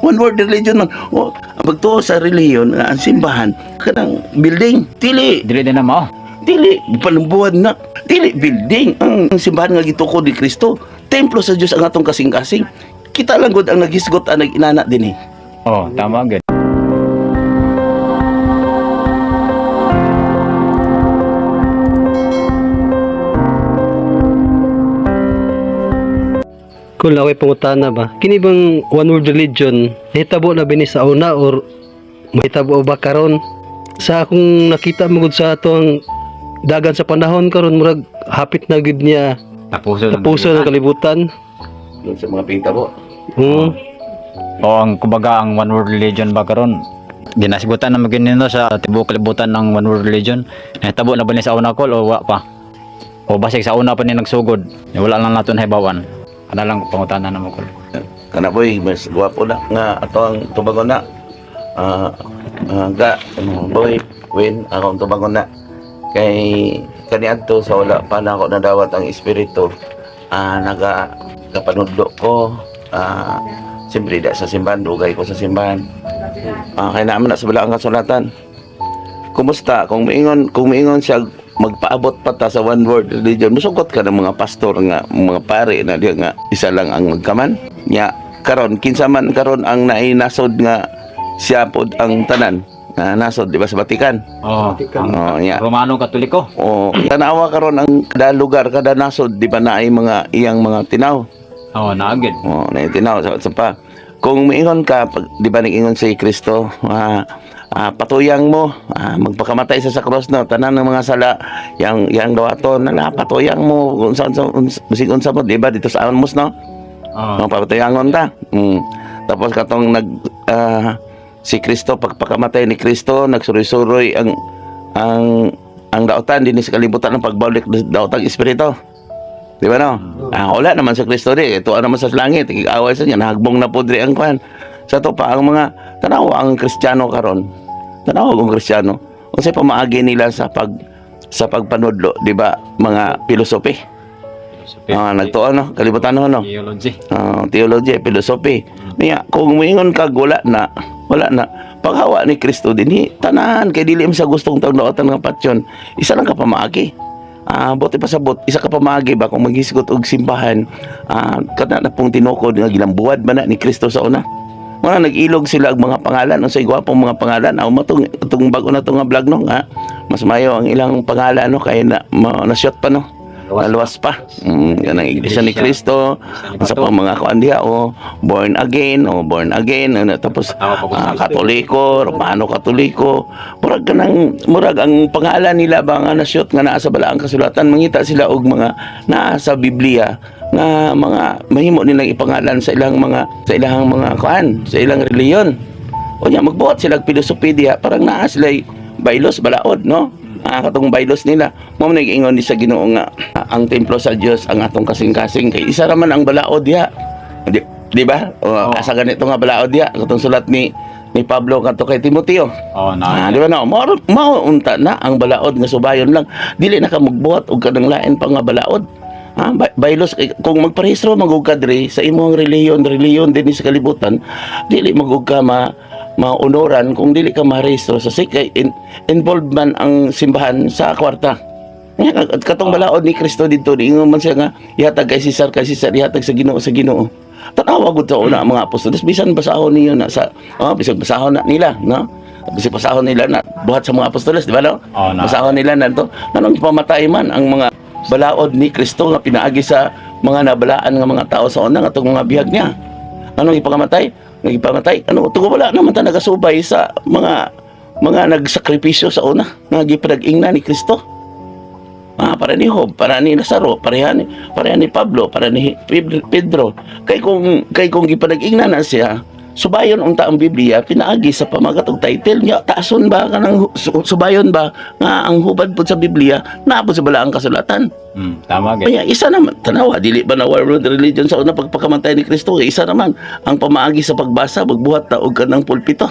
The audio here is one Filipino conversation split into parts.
one world religion man. O, pagtuo sa reliyon, ang simbahan, kanang building, dili. Dili din na mo. Dili, panumbuhan na. Dili, building. Ang simbahan nga gitukod ni Kristo. Templo sa Diyos ang atong kasing-kasing. Kita lang gud ang naghisgot ang nag-inana din eh. Oh, tama gid. Kung laway pangutana ba, kini bang one world religion, nahitabo na bini sa una or mahitabo ba karon? Sa akong nakita mo gud sa atong dagan sa panahon karon murag hapit na gid niya Tapuso ng kalibutan. Doon sa mga pingtabo. O ang kumbaga ang one world religion ba karon? Ginasigutan na magin nino sa tibuok kalibutan ng one world religion. Nahitabo na ba ni sa una call o wa pa? O basig sa una pa ni nagsugod. Wala lang naton hibawan. Ano lang pangutana na mo call. Kana boy, mas gwapo na nga ato ang tubangon na. Boy, win akong tubangon na. Kay kaniadto sa wala pa na ako nadawat ang espiritu. Kapanudlo ko. Siyempre da sa simbahan, dugay ko sa simbahan. Kaya naman na sa balaang kasulatan. Kumusta? Kung miingon siya magpaabot pa ta sa one world religion, musugot ka ng mga pastor nga, mga pare na diya nga isa lang ang magkaman. Nya karon kinsa man karon ang nainasod nga siya pod ang tanan. Nasod di ba sa Vatican? Yeah. Romano Katoliko. Tanawa karon ang kada lugar, kada nasod di ba naay mga iyang mga tinaw. Naagid. Na tinaw sa pa. Kung miingon ka, di ba nag-ingon si Kristo, patuyang mo, magpakamatay sa cross no, tanan ng mga sala, yang dawaton, patuyang mo, kung sa mo, di ba, dito sa Amos no? Papatuyangon ta. Tapos katong si Kristo, pagpakamatay ni Kristo, nagsuri-suroy ang daotan, din sa kalibutan ng pagbalik daotang espiritu. Di ba no? Wala naman sa Kristo di. Ito naman sa langit. Away sa niya. Nahagbong na po diri ang kwan. Sa to pa, ang mga tanawa ang Kristiyano karon. Tanawa ang Kristiyano. Kung sa pamaagi nila sa pagpanudlo, di ba? Mga filosofi. Nagtuon no? Kalibutan no? Theology. Theology, filosofi. Niya, kung moingon ka, wala na. Paghawa ni Kristo din, tanan, kay dili sa gustong taong daotan ng patsyon, isa lang ka pamaagi. Buti pa sabot, isa ka pamagi ba kung maghisgot og simbahan, kada na pong tinukod nga gilambuad man na ni Kristo sa una. Mga nag-ilog sila og mga pangalan, unsay gwapong mga pangalan, matong bago na to nga vlog no, mas mayo ang ilang pangalan no kay na-shot pa no. Naluwas pa. Yan ang iglesia ni Kristo. Sa pang mga kuan diha born again, tapos Katoliko, Romano Katoliko. Murag ang pangalan nila ba nga na-shoot nga naa sa balaang kasulatan, mangita sila og mga naa sa Biblia nga mga mahimo nilang ipangalan sa ilang mga kuan, sa ilang reliyon. O nya magbuhat sila og pilosopi diha, parang naa sila baylos balaod no. Katong baylos nila mo nag-ingon ni sa Ginoo nga ang templo sa Dios ang atong kasing-kasing, kay isa ra man ang balaod diha, di ba? Asa ganito nga balaod diha katong sulat ni Pablo kadto kay Timoteo. Di ba no? Mao unta na ang balaod nga subayon lang, dili na ka magbuhat og kanang lain pa nga balaod. Baylos kung magparehistro magug ka diri sa imong reliyon din sa kalibutan, dili magug ka maunoran kung dili ka marehistro sa sikay involved man ang simbahan sa kwarta. Katong balaod ni Kristo dito, ingon man siya nga ihatag kay Cesar, ihatag sa Ginoo. Tanawa gud sa una ang mga apostoles, bisan basahon niyo na sa bisan basahon na nila no. Bisan basahon nila na buhat sa mga apostoles, di ba no? Basahon nila nanto nanong pamatay man ang mga balaod ni Kristo nga pinaagi sa mga nabalaan nga mga tao sa una nga atong mga bihag niya. Anong ipangamatay? Tugo wala naman ta nagasubay sa mga nagsakripisyo sa una nga gipadag-ingna ni Kristo. Para ni Job, para ni Lazaro, para ni Pablo, para ni Pedro. Kay kung gipadag-ingna na siya, subayon unta ang Biblia pinaagi sa pamagat og title niya, taason ba kanang subayon ba nga ang hubad pud sa Biblia naabot sa balaang kasulatan. Tama gid. Kaya isa naman tanawa dili ba na world religion sa una pagpakamatay ni Kristo, isa naman ang pamaagi sa pagbasa magbuhat ta og kanang pulpito.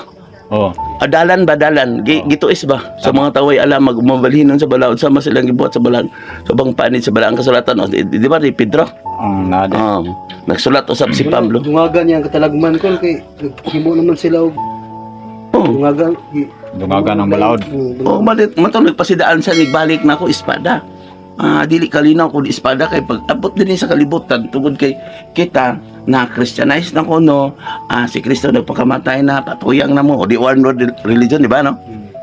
Oh. Adalan badalan gituis ba sa mga taway alam magmabalhinon sa balaod sama silang gibuhat sa balang sa bang panit sa balang kasulatan di ba ni Pedro Nada. nagsulat usab si Pablo Dungagan niya ang katalagman ko kay himo naman sila og dungagan. Dungagan ng balaod. malit matong nagpasidaan sa nigbalik na ako espada dili kalinaw ko di espada kay pag abot din sa kalibutan tungod kay kita na Christianize na ko no si Kristo nagpakamatay na patuyang na mo o di one world religion di ba no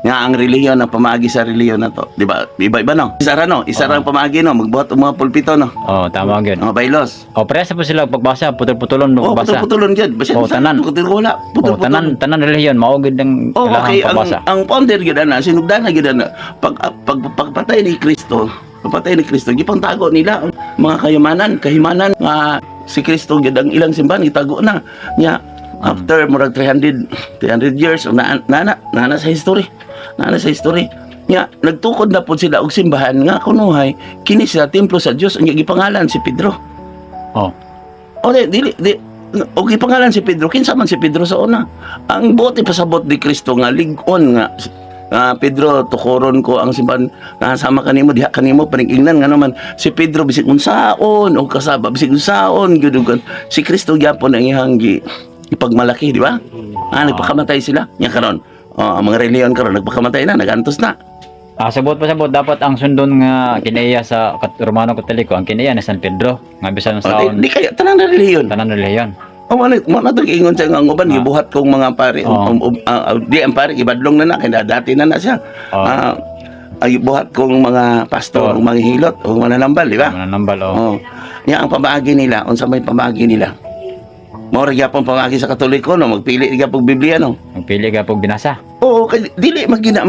nga ang relihiyon ang pamaagi sa relihiyon na to di ba iba no isa ra ang pamaagi no magbuhat og mga pulpito no Oh, tama gyud. mga baylos Parehas po sila pagbasa, putol-putulon magbasa. putulon gyud basta tanan. wala Tanan relihiyon mao gyud ang okay pagbasa. ang founder gyud na sinugdan na gyud na pagpatay ni Kristo gipangtago nila ang mga kahimanan nga si Kristo gyud ang ilang simbahan itago na nya after murag 300 years nana sa history nya nagtukod na pud sila og simbahan nga kunuhay kini sa templo sa Dios ang gipangalan si Pedro Oh. dili og gipangalan si Pedro kinsa man si Pedro sa una ang buot ipasabot ni Kristo nga lig-on nga Pedro tukoron ko ang simbahan sama kanimo diha kanimo paningingnan nga naman si Pedro bisig unsaon o kasaba bisig unsaon gyud si Kristo gyapon ang iyang ipagmalaki di ba nagpakamatay sila nya karon ang mga reliyon karon nagpakamatay na nagantos na Sabot dapat ang sundon nga kinaiya sa Romano Katoliko ang kinaiya ni San Pedro nga bisan sa di kaya tanan na reliyon tanan relihiyon. mo na ingon sa nga uban gibuhat kong mga pare di ang pare ibadlong na kay dati na siya ay buhat kong mga pastor mga hilot o mananambal di ba Mananambal nya ang pamaagi nila unsa may pamaagi nila mao ra gyapon pamaagi sa Katoliko no magpili gyapon Biblia no Magpili ka pog binasa. oo kay dili magina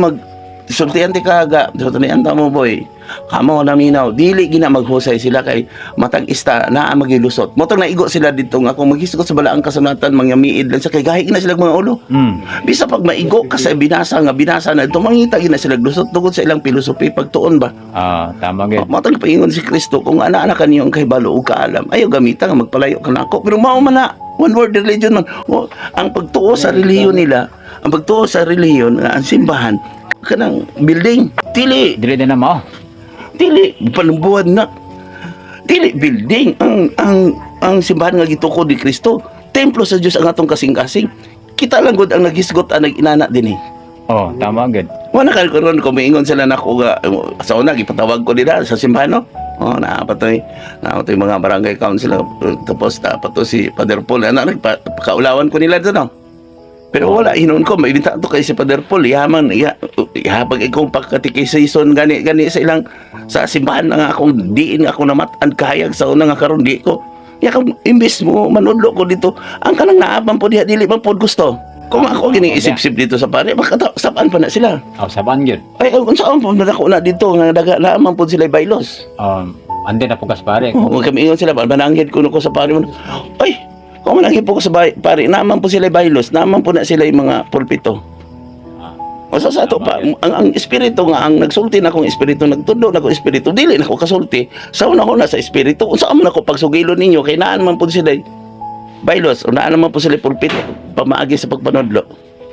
sultihan ti kaga sultihan ta mo boy kamo naminaw dili gina maghusay sila kay matag ista naa magilusot motong naigo sila dito nga kung maghisgot sa balaang kasunatan mangyamiid lang sa kay gahi na sila mga ulo bisa pag maigo ka sa binasa na ito mangita gina sila lusot tungod sa ilang filosofi pagtuon ba Tama gyud. motong paingon si Kristo kung ana-ana kaniyo ang kahibalo ug kaalam ayaw gamita nga magpalayo ka nako pero mao man na one world religion man ang pagtuo sa relihiyon nila ang pagtuo sa relihiyon nga ang simbahan kanang building dili Dili din na mao. panumbuhan na dili building ang simbahan nga gitukod ni Kristo templo sa Dios ang atong kasing-kasing kita lang gud ang naghisgot ang nag-inana dinhi Tama gyud. wala ka karon ko maingon sila nako nga sa una gipatawag ko nila sa simbahan no naapatoy mga barangay council tapos to si Father Paul nagpakaulawan ko nila doon no pero wala hinon ko maibita to kay si Father Paul yaman pag ikaw pagkatikisation gani sa ilang sa simbahan nga akong diin ako namatan kahayag sa una nga karon di ko kung imbis mo manudlo ko dito ang kanang naaman po diha dili man pod gusto kung ako gining isip-sip dito sa pare sabaan pa na sila Saban gyud. ay kung saan po nadako na dito nga daga naaman po sila baylos Ande na pugas pare. kami ingon sila bananggid ko sa pare mo ay kung mananggid po ko sa pare naaman po sila baylos naaman po na sila yung mga pulpito o sa ato pa ang espiritu nga ang nagsulti na akong espiritu nagtudo na akong espiritu dili na ko kasulti sa una ko na sa espiritu unsa man ako pagsugilo ninyo kay naan man po sila baylos o naan man po sila pulpito pamaagi sa pagpanudlo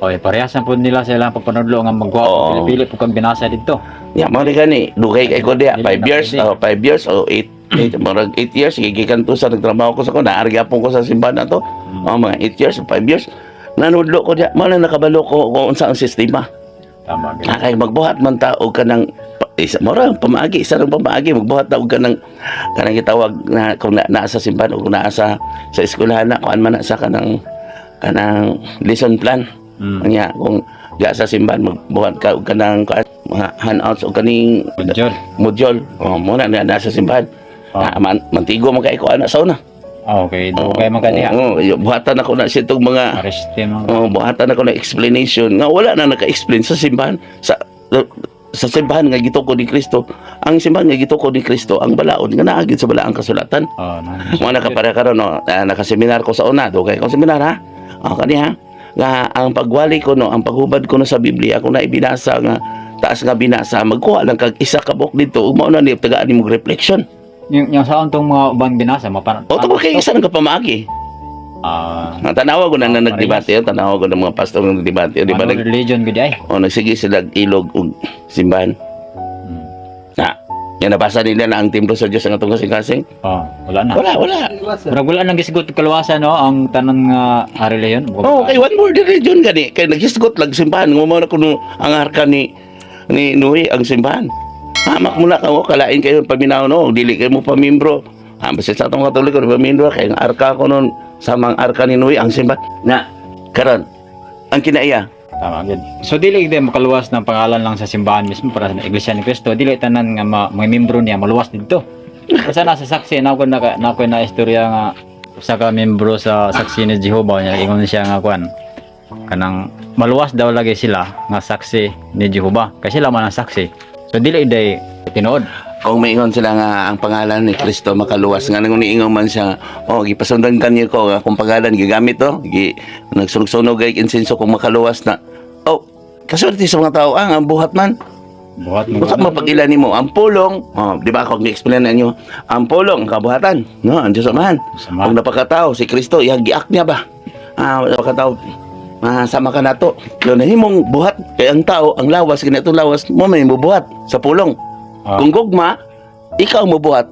Parehas na po nila sa ilang pagpanudlo nga magwa pili po kang binasa dito. mo gani dugay kay ko diha 5 years o 8 marag 8 years gigikan to sa nagtrabaho ko sa ko naargyapon ko sa simbahan na to mga 8 years 5 years nanudlo ko diha mo na nakabalo ko kung unsa ang sistema Tama gyud. kay magbuhat man ta og kanang isa pamaagi magbuhat ta og kanang gitawag na kung naa sa simbahan o kung naa sa eskwelahan na kuan man na sa kanang lesson plan nya kung diha sa simbahan magbuhat ka og kanang mga handouts o kaning module mo na nasa simbahan mantigo man kay ko ana sa una Okay, dugay man kaniya. Buhatan ako na siya itong mga buhatan ako na explanation nga wala na naka-explain sa simbahan sa simbahan nga gitukod ni Kristo. Ang simbahan nga gitukod ni Kristo ang balaod nga naagid sa balaang kasulatan. Mo nakapara karon nakaseminar ko sa una dugay ko seminar ha. Kaniya nga ang pagwali ko ang paghubad ko sa Biblia kung naibinasa nga taas nga binasa magkuha lang kag isa ka book dito ug mao na ni tagaan nimo reflection. Yung saan tong mga ubang binasa mapan. O to kay isa nang kapamagi. Tanawa ko na nagdebate, tanawa ko ng mga pastor nga nagdebate, di ba? One world religion gud ay. Nagsige sila ilog ug simbahan. Na, yan nabasa nila na ang templo sa Diyos ang atong kasing-kasing. Wala na. Wala. Murag wala nang gisgot kaluwasan no ang tanan nga religion. Kay one word religion gani, kay naghisgot lag simbahan, ngumaw na kuno ang arka ni Noe ang simbahan. Hamak mo na ka kalain kayo paminaw no, dili kayo mo pamimbro. Basta sa atong Katoliko pamimbro kay ang arka ko nun samang arka ni Noe ang simbahan. Na karon ang kinaiya. Tama gid. So dili gid makaluwas ng pangalan lang sa simbahan mismo para sa Iglesia ni Cristo. Dili tanan nga mga membro niya maluwas didto. Kasi nasa saksi na ko na istorya nga usa ka membro sa saksi ni Jehovah niya ingon siya nga kuan kanang maluwas daw lagi sila nga saksi ni Jehovah kasi sila man ang saksi. So dili day tinuod. Kung maingon sila nga ang pangalan ni Kristo makaluwas nga nang niingon man siya, gipasundan kanyo ko nga kung pangalan gigamit nagsunog-sunog kay insenso kung makaluwas na. Kasulti sa mga tao ang buhat man. Buhat mo. Usa mapag-ilan nimo ang pulong, di ba ako gi-explain ninyo, ang pulong kabuhatan, no, ang Diyos Amahan. Ang napakatao si Kristo, giak niya ba? Napakatao sama ka nato. Yun himong buhat kay ang tao, ang lawas kini itong lawas mo may bubuhat sa pulong. Kung gugma, ikaw mo buhat.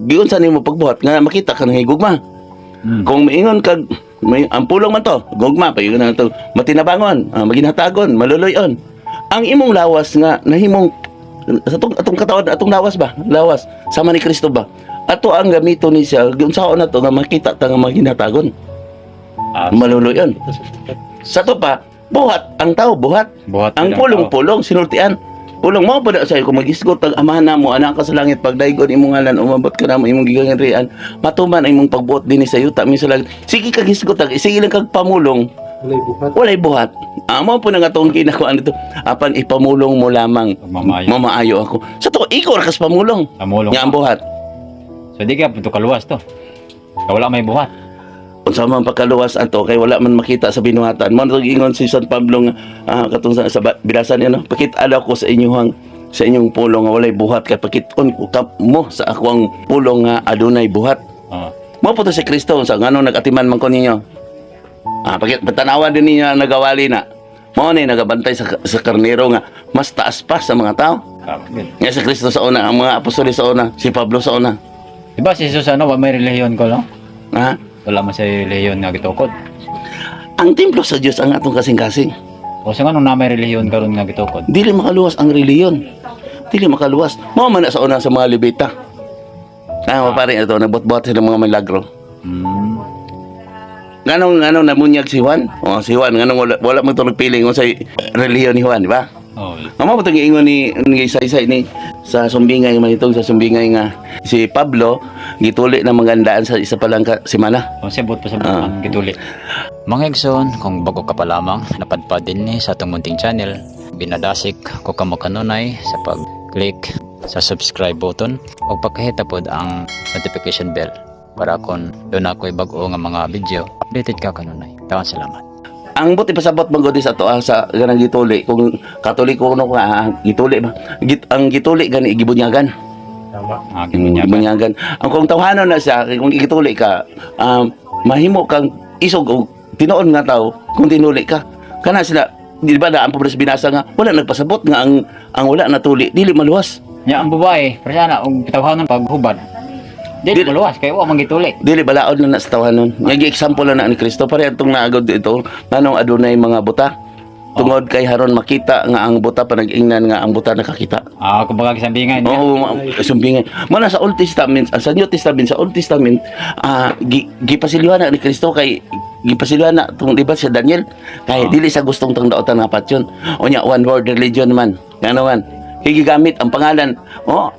Giyon sa nimo pagbuhat nga makita ka ng higugma. Kung maingon kag ang pulong man to, gugma pa yun na to, matinabangon, maginhatagon, maluluyon. Ang imong lawas nga nahimong atong katawan, atong lawas ba? Lawas sama ni Kristo ba? Ato ang gamito ni siya, giunsaon na to nga makita ta nga maginhatagon. Maluluyon. Sa to pa, buhat ang tao, buhat. Ang pulong-pulong sinultian. Pulong mo pa na sa'yo kung mag-isgot ang amahan na mo, anak ka sa langit, pagdaigon imong ngalan, umabot ka na mo imong gigangan matuman imong pagbuot din sa yuta, min sa langit. Sige kag hisgot, sige lang kag pamulong. Walay buhat. Amo po na nga itong kinakuan dito. Apan ipamulong mo lamang. Mamaayo ako. Sa to, ikaw rakas pamulong. Nga ang buhat. So di ka punto kaluwas to. Wala may buhat. Kung sa mga pagkaluwas ato kay wala man makita sa binuhatan mo ingon si San Pablo nga katong sa bilasan niya no, pakit-ala ko sa inyong pulong nga walay buhat kay pakit-on ko mo sa akong pulong nga adunay buhat. Mo po to si Kristo sa ngano nagatiman man ko ninyo. Pakit patanawan din niya nagawali na. Mao ni nagabantay sa karnero nga mas taas pa sa mga tao. Nga si Kristo sa una, ang mga apostol sa una, si Pablo sa una. Diba si Jesus wa may relihiyon ko no? Wala man sa relihiyon nga gitukod. Ang templo sa Dios ang atong kasing-kasing. O sa nga nung na may relihiyon karon nga gitukod. Dili makaluwas ang reliyon. Dili makaluwas. Mao man na sa una sa mga Levita. Pare ito nagbot-bot sila mga milagro. Nganong namunyag si Juan? Si Juan nganong wala man to nagpiling sa relihiyon ni Juan, di ba? Amo ba ingon ni isa-isa ni sa sumbingay manitong sa sumbingay nga si Pablo gituli na magandaan sa isa pa lang semana. Sabot pa ang gituli. Mga igsoon, kung bago ka pa lamang napadpad din ni sa atong munting channel, binadasik ko kamo kanunay sa pag-click sa subscribe button o pagkahita pod ang notification bell para kung doon ako'y bago nga mga video, updated ka kanunay. Tawan salamat. Ang buti pasabot manggod sa to sa ganang gituli kung Katoliko no gituli ba ang gituli gani gibunyagan. Tama. Gibunyagan. Ang kung tawhanon na siya kung gituli ka mahimo kang isog og tinuon nga tao kung tinuli ka. Kana sila di ba na ang pobres binasa nga wala nagpasabot nga ang wala natuli dili maluwas. Nya ang babae, presana og tawhanon paghubad. Dili maluwas kay wa man gituli. Dili balaod na sa tawanon. Nga example na ni Kristo pare atong naagod ito nanong adunay mga buta. Tungod kay haron makita nga ang buta panag-ingnan nga ang buta nakakita. Kumbaga sambingan. Sumbingan. Muna sa Old Testament, sa New Testament, sa Old Testament, gipasilyohan na ni Kristo kay gipasilyohan na tung diba si Daniel kay dili sa gustong tang daotan nga patyon. Unya one world religion man. Ngano man? Gigamit ang pangalan.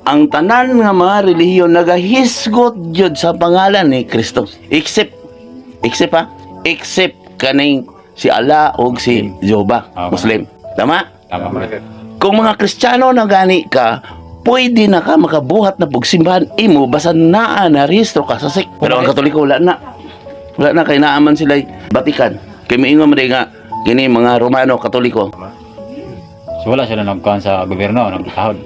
Ang tanan nga mga relihiyon nagahisgot jud sa pangalan ni Kristo. Except kaning si Allah o si Jehovah, Muslim. Tama? Tama. Kung mga Kristiyano na gani ka, pwede na ka makabuhat na pagsimbahan imo basta naa na rehistro ka sa sek. Pero ang Katoliko wala na. Wala na kay naaman sila Vatican. Kay maingon man nga kini mga Romano Katoliko. So wala sila nagkuhan sa gobyerno, nagtahod.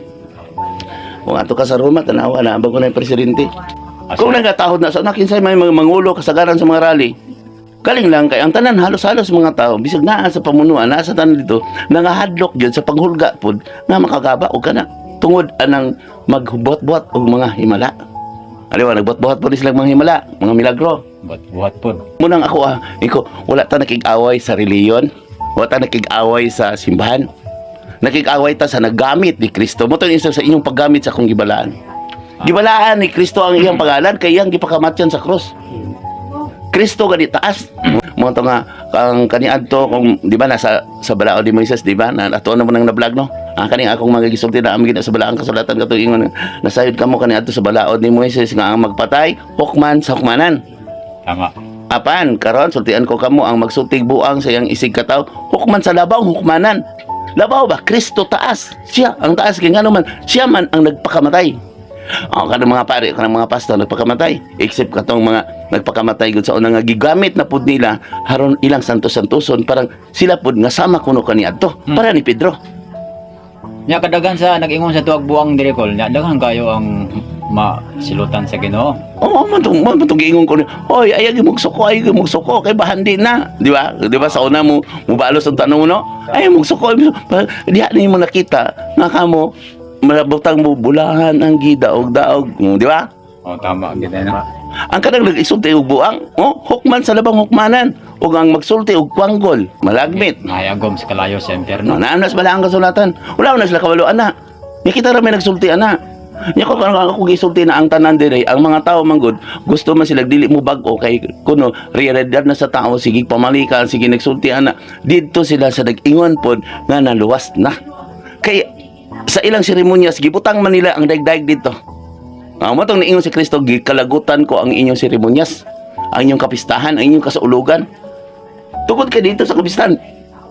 Kung ato ka sa Roma, tanawa na bago na yung presidente. Kung nagatahod na sa nakinsay may mga mangulo kasagaran sa mga rally. Kaling lang kay ang tanan halos-halos mga tao bisag naa sa pamunuan naa sa tanan dito nangahadlok gyud sa panghulga pod nga makagaba og kana tungod anang maghubot-buhat og mga himala. Aliwa nagbot-buhat pod sila mga himala, mga milagro. Buhat po. Munang ako iko wala ta nakig-away sa reliyon, wala ta nakig-away sa simbahan. Nakig-away ta sa naggamit ni Kristo. Mo to isa sa inyong paggamit sa akong gibalaan. Gibalaan ni Kristo ang iyang pangalan kay iyang gipakamatyan sa krus. Kristo gani taas. Mo to nga ang kaniadto kung di ba nasa sa balaod ni Moises di ba na ato na mo nang na-vlog no. Kani akong mga gisulti na amgid sa balaang kasulatan kato ingon nasayod kamo kaniadto sa balaod ni Moises nga ang magpatay hukman sa hukmanan. Tama. Apan karon sultian ko kamo ang magsultig buang sa iyang isig kataw hukman sa labaw hukmanan. Labaw ba Kristo taas. Siya ang taas kay ngano man siya man ang nagpakamatay. Kanang mga pare, kanang mga pastor nagpakamatay. Except katong mga nagpakamatay gud sa una nga gigamit na pud nila haron ilang santos-santoson parang sila pud nga sama kuno kaniadto para ni Pedro. Nya kadagan sa nag-ingon sa tuwag buang dirikol, nya daghan kayo ang masilutan sa Ginoo. Oo, man giingon ko ni. Hoy, ay magsuko kay bahandi na, di ba? Di ba sa una mo mubalos ang tanong no? Ay magsuko, diha ni mo nakita nga kamo malabutang mo bulahan ang gidaog-daog, di ba? Oh, tama gid na. Ang kanang nag-isulti og buang, hukman sa labang hukmanan, ug ang magsulti og kwanggol, malagmit. Mayagom sa kalayo sa impyerno. Naanas bala ang kasulatan. Wala na sila kabalo ana. Ni kita ra may nagsulti ana. Nya ko parang ako gisulti na ang tanan dire, ang mga tao manggod gusto man sila dili mo bag-o kay kuno realidad na sa tao sige pamalikan sige nagsulti ana. Didto sila sa nag-ingon pod nga naluwas na. Kay sa ilang seremonyas gibutang man nila ang daigdaig dito. Mo tong niingon si Kristo gikalagutan ko ang inyong seremonyas, ang inyong kapistahan, ang inyong kasaulugan. Tugod ka dito sa kapistahan.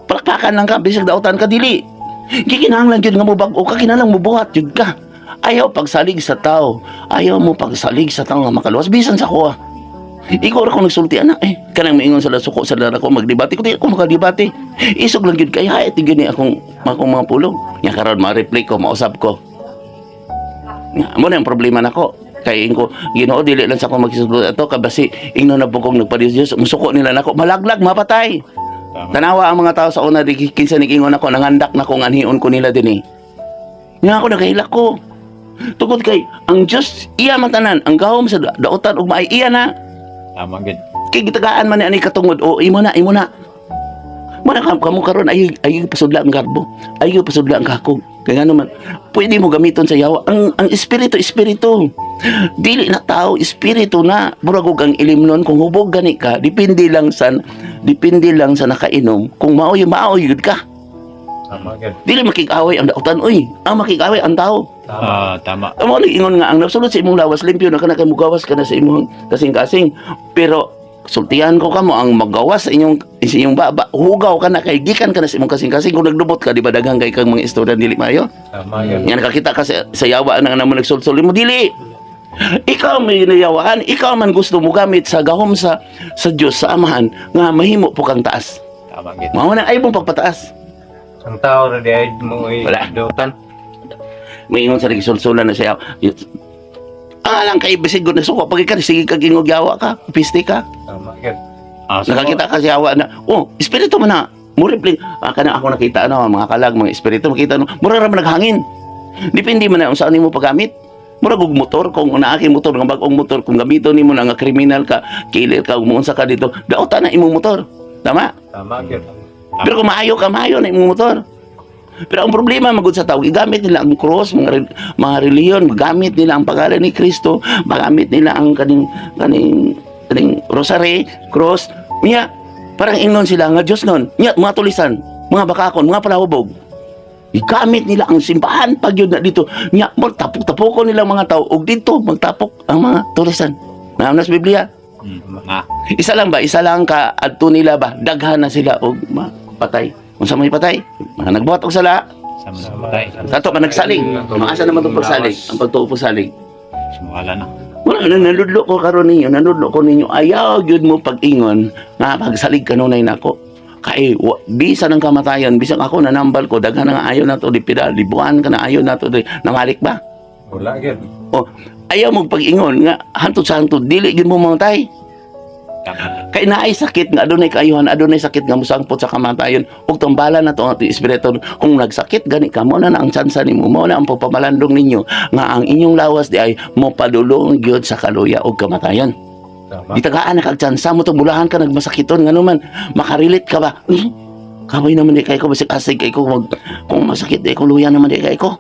Palakpakan lang ka bisag daotan ka dili. Gikinahanglan jud nga mo bag-o ka kinahanglan mo buhat jud ka. Ayaw pagsalig sa tao. Ayaw mo pagsalig sa tao nga makaluwas bisan sa kuha. Ikaw ra ko nagsulti ana kanang maingon sa suko sa dara ko magdebate ko di ako makadebate. Isog lang gyud kay hayat gini akong mga pulong. Nya karon ma-replay ko mausap ko. Nga mo na ang problema nako. Kay ko Ginoo dili lang sa ako magsusulti ato kabasi ingno na bukong nagpa-Dios musuko nila nako malaglag mapatay. Tanawa ang mga tao sa una di kinsa nigingon ako nangandak na kong anhion ko nila dinhi. Nga ako nagahilak ko. Tungod kay ang Dios iya man tanan ang gahom sa daotan ug maay iya na. Tama gid. Kay gitagaan man ni ani katungod imo na. Mana kamo karon ay pasudla ang garbo. Ay pasudla ang kakog. Kaya nga naman, pwede mo gamiton sa yawa. Ang espiritu. Dili na tao, espiritu na. Muragog ang ilimnon. Kung hubog gani ka, depende lang sa nakainom. Kung maoy yun ka. Tama gid. Dili makig-away ang dautan. Ang makig-away ang tao. Tama. Amo ni ingon nga ang nagsulod sa imong lawas limpyo na kana kay mugawas ka na sa imong kasing-kasing. Pero sultihan ko kamo ang magawas sa inyong baba hugaw ka na kay gikan ka na sa imong kasing-kasing kung nagdubot ka di ba daghang kay kang mga istorya dili mayo. Tama gid. Nga nakakita ka sa yawa na namo nagsulsol mo dili. Ikaw may nayawaan, ikaw man gusto mo gamit sa gahom sa Dios sa Amahan nga mahimo po kang taas. Tama gid. Mao na ay mong pagpataas. Ang tao na di ay mo Wala. dotan. May ingon sa nagsulsulan na siya. Lang kay bisig gud na suko pag ikaw sige kag ingog yawa ka, piste ka. Tama gid. Nakakita ka sa yawa na, espiritu man na. Muripling, kana ako nakita mga kalag, mga espiritu, makita mura ra man naghangin. Depende man na kung saan nimo paggamit. Mura og motor, kung naaki motor, nga bag-ong motor, kung gamiton nimo na nga kriminal ka, killer ka, umunsa ka dito, daota na imong motor. Tama? Tama gid. Pero kung maayo na imong motor. Pero ang problema magud sa tao, igamit nila ang cross, mga reliyon, gamit nila ang pangalan ni Kristo, magamit nila ang kaning rosary, cross. Niya, parang ingnon sila nga Diyos nun. Niya, mga tulisan, mga bakakon, mga palahubog. Igamit nila ang simbahan pag yun na dito. Niya, magtapok-tapokon nila mga tao, ug dito, magtapok ang mga tulisan. Naam sa Biblia. Isa lang ka adto nila ba? Daghan na sila og patay. Unsa may patay? Mga nagbuhat og sala. Sa matay. Kato ka nagsalig. Maasa naman itong pagsalig. Ang pagtuo pagsalig. Wala na. Wala na, nanudlo ko karon ninyo. Ayaw yun mo pag-ingon nga pagsalig kanunay nako. Kay bisa ng kamatayan, bisang ako nanambal ko, daghan nga ayaw na to, libuan ka na ayaw na to, namalik ba? Wala gid. Ayaw mo pag-ingon nga hantod sa hantod, dili yun mo mamatay. Tama. Kay naay sakit nga adunay kaayuhan, adunay sakit nga musangpot sa kamatayon. Ug tumbala na to ang espiritu kung nagsakit gani ka mo na ang tsansa nimo, mo na ang pagpamalandong ninyo nga ang inyong lawas di ay mo padulong gyud sa kaluya ug kamatayon. Tama. Di tagaan na kag tsansa mo to bulahan ka nagmasakiton nganuman makarilit ka ba? Kamay naman di kay ko basig asig kay ko kung masakit di ko luya naman di kay ko.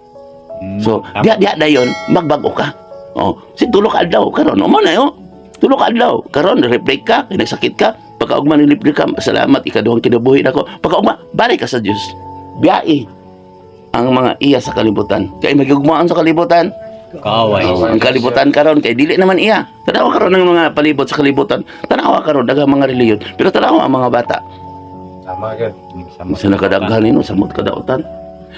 So, diya dayon magbago ka. Oh, si tulok adlaw karon mo na yo. Tulok adlaw karon reflect ka, kay nagsakit ka, pagkaugma ni libre ka, salamat ikaduhang kinabuhi nako. Pagkaugma balik ka sa Dios. Biyae ang mga iya sa kalibutan. Kay magigugmaan sa kalibutan. Kaaway. Ang kalibutan karon kay dili naman iya. Tanawa karon ng mga palibot sa kalibutan. Tanawa karon daghang mga reliyon, pero tanawa ang mga bata. Tama gid. Sa nakadaghan nino sa mud kadautan.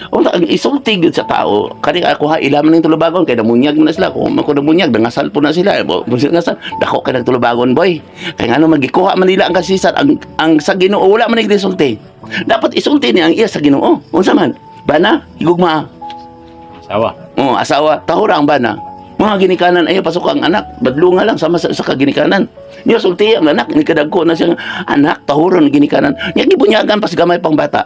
O ang isulti gyud sa tao, kani ako ha ilaman ning tulubagon kay namunyag mo na sila. Kung ako namunyag, nangasal po na sila. Musik ngasal, dako kay nagtulubagon boy. Kay ngano magikuha man nila ang kasisan ang sa Ginoo wala man nagdisulti. Dapat isulti ni ang iya sa Ginoo. Unsa man? Bana, higugma. Sawa. Oh, asawa, tahura ang bana. Mga ginikanan ayo pasok ang anak, badlunga lang sama sa kaginikanan. Niya sulti ang anak, ni kadagko na siyang anak, tahuron ginikanan. Niya gibunyagan pas gamay pang bata.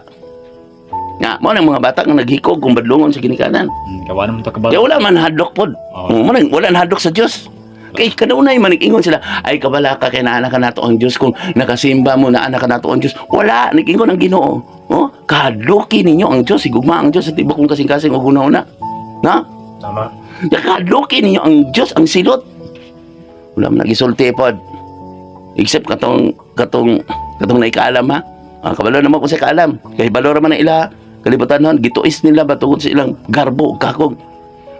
Nga, mo nang mga bata nga naghikog kung badlungon sa ginikanan. Kawan mo to kabal. Kaya wala man hadlok pod. Oo. Wala hadlok sa Dios. Kay kanunay man ingon sila, ay kabala ka kay naanak ka nato ang Dios kung nakasimba mo na anak ka nato ang Dios. Wala, nag-ingon ang Ginoo. Oh, kadloki ninyo ang Dios, sigugma ang Dios sa tibok kong kasing-kasing og una-una. Na? Tama. Kadloki ninyo ang Dios ang silot. Wala man nagisulti pod. Except katong naikaalam ha. Kabalo naman kung sa kaalam. Kay balora man na ila kalibutan nun, gituis nila ba tungkol sa ilang garbo, kakog.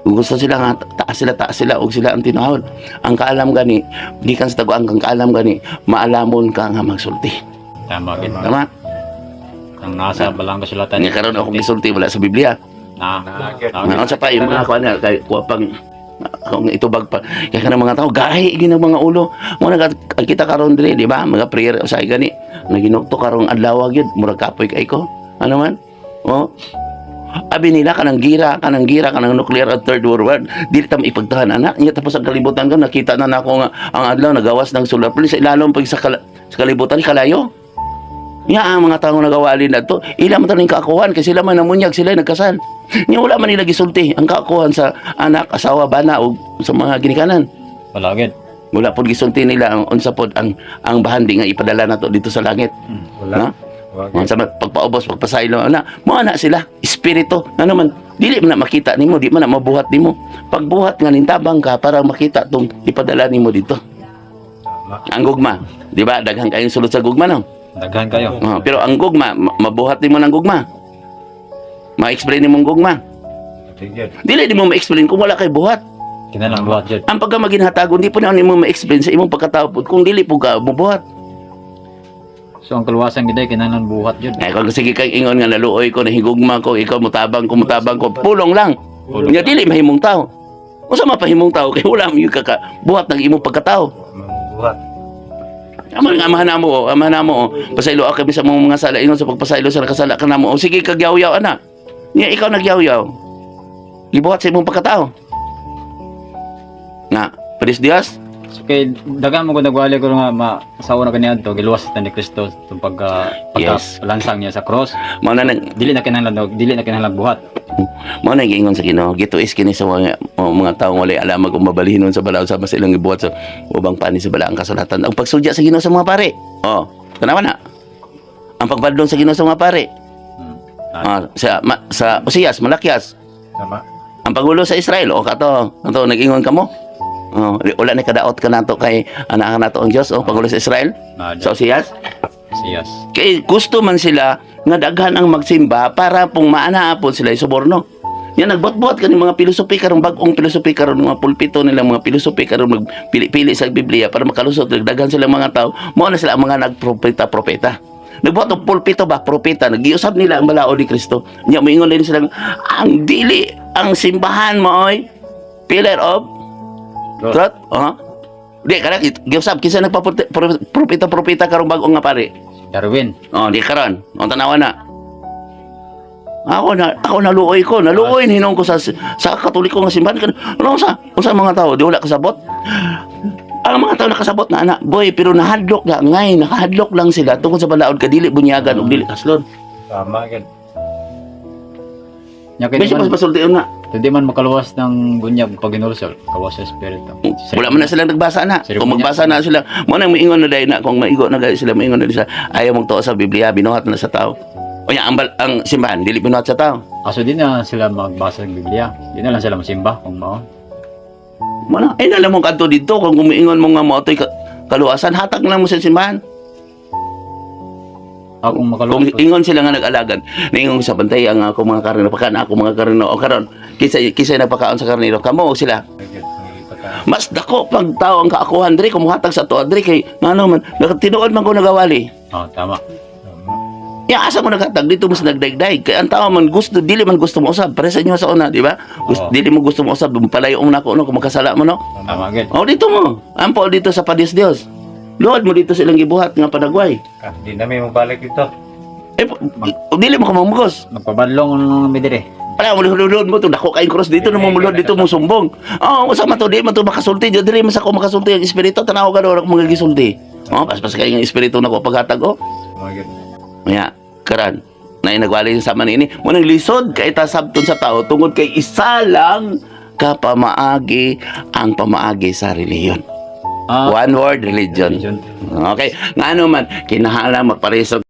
Kung gusto sila nga, taas sila, og sila ang tinahon. Ang kaalam gani, di kan sa taguan kang kaalam gani, maalamon ka nga magsulti. Tama gid. Tama? Ang nasa balang kasulatan. Nga karon akong gisulti wala sa Biblia. Nga sa pa yung mga kuan na kay kuwapang akong itubag pa. Kaya kanang mga tao gahi gid ng mga ulo. Mo kita karon diri, di ba? Mga prayer sa gani. Naginukto karong adlaw gyud, murag kapoy kay ko. Ano man? Oh. Abi nila kanang gira kanang nuclear at third world war dili ta maipagtahan anak nya tapos ang kalibutan ko nakita na nako nga ang adlaw nagawas ng solar sa ilalom pag sa kalibutan kalayo nya ang mga tawo nagawali na to ila man taning kaakuhan kasi sila man namunyag sila nagkasal nya wala man nila gisulti ang kaakuhan sa anak asawa bana o sa mga ginikanan Wala gid. wala pod gisulti nila ang unsa pod ang bahandi nga ipadala nato dito sa langit Wala. ha? Sa pagpaubos, pagpasaylo na, mo na sila, espiritu. Na naman, dili man na makita nimo, di man na mabuhat nimo. Pagbuhat nga nintabang ka para makita tong ipadala nimo dito. Ang gugma, di ba? Daghang kayong sulod sa gugma no. Daghan kayo. Pero ang gugma, mabuhat nimo ng gugma. Ma-explain nimo ang gugma. Sige. Dili nimo ma-explain kung wala kay buhat. Kinalang buhat jud. Ang pagka maginhatagon, di po na nimo ma-explain sa imong pagkatao pod kung dili po ka bubuhat. So ang kaluwasan gid ay kinalang buhat jud. Ay, kung sige kay ingon nga naluoy ko, nahigugma ko, ikaw mutabang ko, pulong lang. Nga dili mahimong tao. Unsa mapahimong tao kay wala mo yung buhat ng imong pagkatao. Mabuhat. Amahan na mo. Pasaylo kami sa mga sala ingon sa pagpasaylo sa nakasala ka namo. O sige kagyaw-yaw ana. Niya ikaw nagyaw-yaw. Gibuhat sa imong pagkatao. Nga, Paris Diaz, So kay daghan mo ko nagwali ko nga masawa na kaniadto giluwas ta ni Kristo tung Yes. lansang niya sa cross. mo na nang Dili na kinahanglan buhat. mo na giingon sa Ginoo, gituis kini sa mga taong wala alam kung mabalhinon sa balaod sa ilang gibuhat sa ubang pani sa balaang kasulatan. Ang pagsudya sa Ginoo sa mga pare. Oh, tanawa na. Ang pagbadlong sa Ginoo sa mga pare. Sa Osias, Malakyas, Tama. ang pagulo sa Israel, o kato nag-ingon ka mo. Oh, wala ni kadaot ka nato kay anak nato ang Dios, pagulo sa Israel. Sa Osias. Siyas. Kay gusto man sila nga daghan ang magsimba para pong maanaapon sila suborno. Yan nagbot-bot kani mga pilosopi karong bag-ong pilosopi karong mga pulpito nila mga pilosopi karong magpili-pili sa Biblia para makalusot daghan sila mga tao. Mao na sila ang mga nagpropeta. Nagbuhat og pulpito ba propeta nagiusab nila ang balaod ni Kristo. Nya moingon din sila ang dili ang simbahan mo oy pillar of truth. Di kana giusab kinsa nagpropeta karong bag-ong nga pare. Darwin. Di karon. Tanawa na. Ako naluoy hinong ko sa Katoliko nga simbahan. Ano sa mga tao di wala kasabot. ang mga tao nakasabot na anak, boy, pero nahadlok na ngay, nakahadlok lang sila tungkol sa balaod ka dili bunyagan ug dili kaslon. Tama gid. Nya kay Bisyo mas pasulti na. hindi man makaluwas ng bunyag pag inulsol, kawas sa espiritu. Wala man na sila nagbasa na. Sir, Kung magbasa na sila, mo nang moingon na dahil na kung maigo na dahil sila moingon na sila, ayaw mong tuo sa Biblia, binuhat na sa tao. O nya ang simbahan dili binuhat sa tao. Aso din na sila magbasa ng Biblia. Di na lang sila masimba kung mao. Mo na ay alam mo kadto dito kung gumiingon mo nga mo toy kaluwasan hatag lang mo sa simbahan. Kung Kung makaluwas. ingon sila nga nag-alagan, naingon sa bantay ang ako mga karino pakan ako mga karino o karon kisa nagpakaon sa karniro kamo o sila. Gid nangilipat ka. Mas dako pag tao ang kaakuhan diri kumuhatag sa to diri kay ngano man tinuod man ko nagawali. Oh, tama. Tama. Ya asa mo naghatag dito mo sa nagdaigdaig kay ang tao man gusto dili man gusto mo usab para sa inyo sa una di ba? Oo. Dili mo gusto mo usab palayo mo nako no kung magkasala mo no. Tama gid. O dito mo. Ampo dito sa Padis Dios. Luod mo dito sa ilang gibuhat nga panagway. Di na may mabalik dito. Dili mo ka mamugos. Magpabadlong ng midire. Wala mo lulod mo to dako kaing cross dito na mo mulod dito mo sumbong. Oh, usama to di man to makasulti diri man sa ko makasulti ang espiritu tanaw ka daw ako mga gisulti. Oh, pas kay ang espiritu nako paghatag oh. Tama gid. Nya, karan na nagwali sa man ini mo nang lisod kay ta sabton sa tao tungod kay isa lang ka pamaagi ang pamaagi sa relihiyon. One word religion. Okay, ngano man kinahanglan magpareso